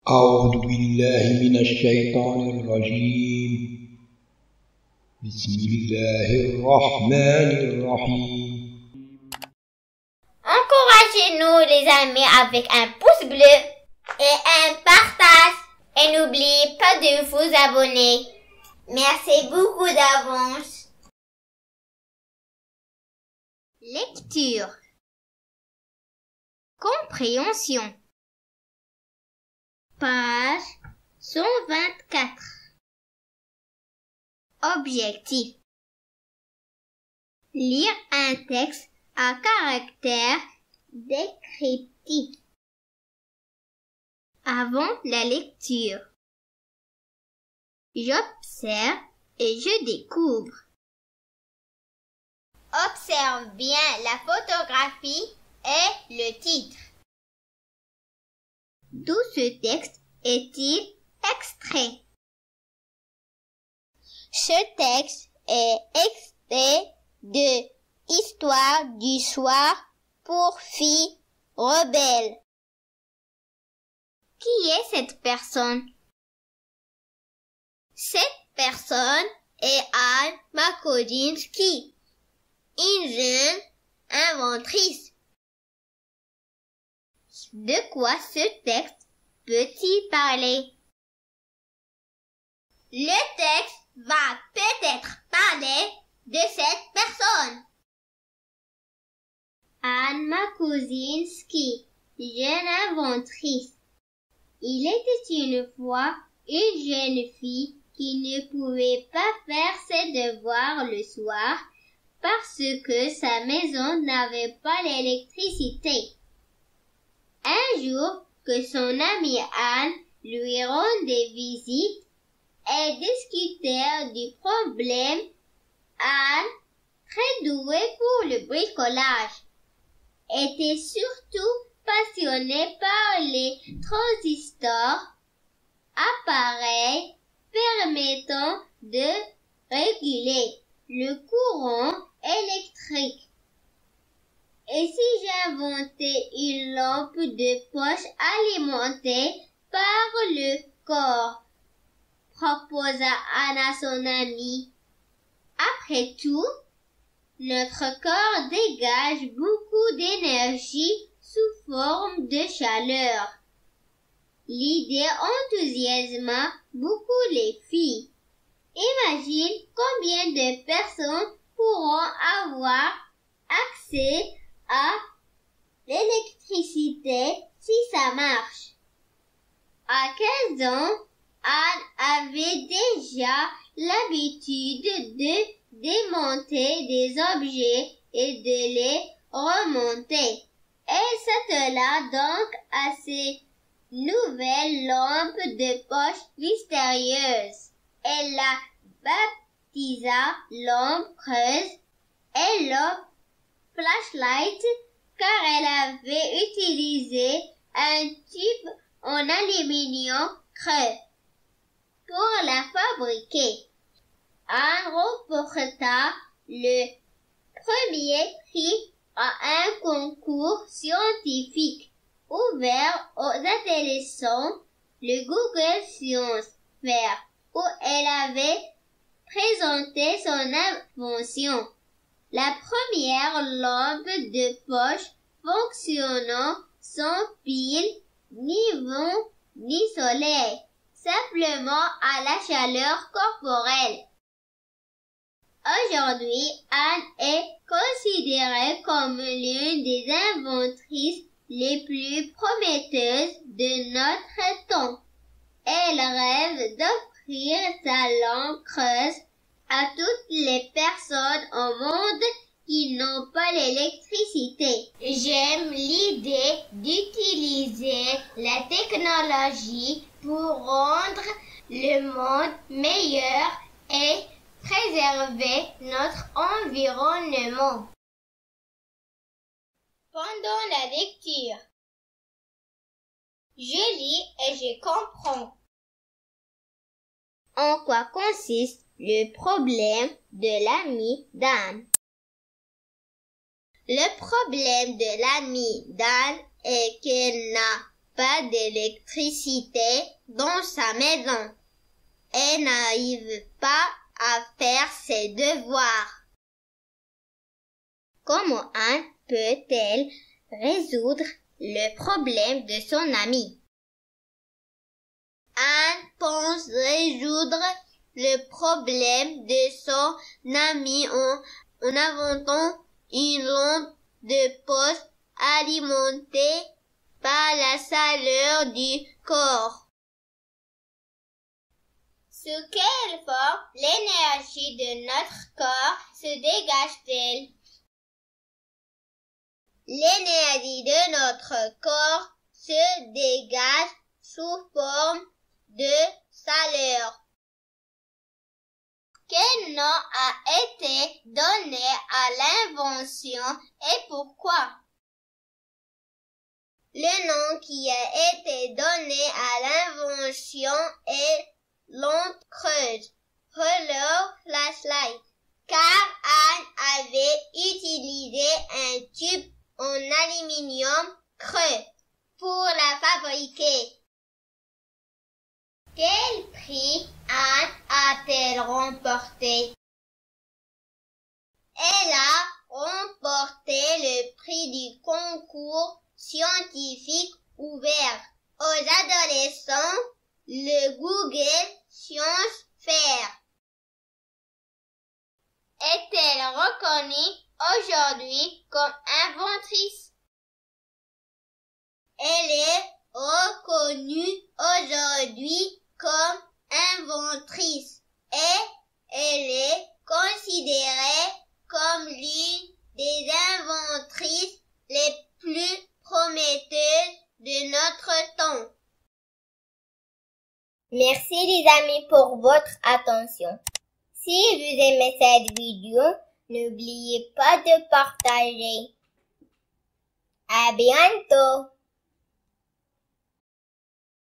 أعوذ بالله من الشيطان الرجيم. بسم الله الرحمن الرحيم. Encouragez-nous les amis avec un pouce bleu et un partage. Et n'oubliez pas de vous abonner. Merci beaucoup d'avance. Lecture. Compréhension. Page 124. Objectif. Lire un texte à caractère descriptif. Avant la lecture, j'observe et je découvre. Observe bien la photographie et le titre. D'où ce texte est-il extrait? Ce texte est extrait de Histoire du soir pour filles rebelles. Qui est cette personne? Cette personne est Anne Makodinski, une jeune inventrice. De quoi ce texte peut-il parler? Le texte va peut-être parler de cette personne. Anne Makodinski, jeune inventrice. Il était une fois une jeune fille qui ne pouvait pas faire ses devoirs le soir parce que sa maison n'avait pas l'électricité. Un jour que son amie Anne lui rendait visite et discutèrent du problème, Anne, très douée pour le bricolage, était surtout passionnée par les transistors, appareils permettant de réguler le courant électrique. Et si j'inventais une lampe de poche alimentée par le corps? Proposa Anne à son amie. Après tout, notre corps dégage beaucoup d'énergie sous forme de chaleur. L'idée enthousiasma beaucoup les filles. Imagine combien de personnes pourront avoir accès à l'électricité si ça marche. À 15 ans, Anne avait déjà l'habitude de démonter des objets et de les remonter. Elle s'attela donc à ces nouvelles lampes de poche mystérieuses. Elle la baptisa lampe creuse et lampe flashlight car elle avait utilisé un tube en aluminium creux pour la fabriquer. Anne remporta le premier prix à un concours scientifique ouvert aux adolescents, le Google Science Fair, où elle avait présenté son invention. La première lampe de poche fonctionnant sans pile, ni vent, ni soleil, simplement à la chaleur corporelle. Aujourd'hui, Anne est considérée comme l'une des inventrices les plus prometteuses de notre temps. Elle rêve d'offrir sa lampe creuse à toutes les personnes au monde qui n'ont pas l'électricité. J'aime l'idée d'utiliser la technologie pour rendre le monde meilleur et préserver notre environnement. Pendant la lecture, je lis et je comprends. En quoi consiste le problème de l'amie d'Anne? Le problème de l'amie d'Anne est qu'elle n'a pas d'électricité dans sa maison. Elle n'arrive pas à faire ses devoirs. Comment Anne peut-elle résoudre le problème de son ami? Anne pense résoudre le problème de son ami en inventant une lampe de poche alimentée par la chaleur du corps. Sous quelle forme l'énergie de notre corps se dégage-t-elle? L'énergie de notre corps se dégage sous forme de chaleur. Quel nom a été donné à l'invention et pourquoi? Le nom qui a été donné à l'invention est lampe creuse, roller flashlight, car Anne avait utilisé un tube en aluminium creux pour la fabriquer. Quel prix Anne a-t-elle remporté? Elle a remporté le prix du concours scientifique ouvert aux adolescents, le Google Science Fair. Est-elle reconnue aujourd'hui comme inventrice? Elle est reconnue aujourd'hui comme inventrice et elle est considérée comme l'une des inventrices les plus prometteuses de notre temps. Merci les amis pour votre attention. Si vous aimez cette vidéo, n'oubliez pas de partager. À bientôt!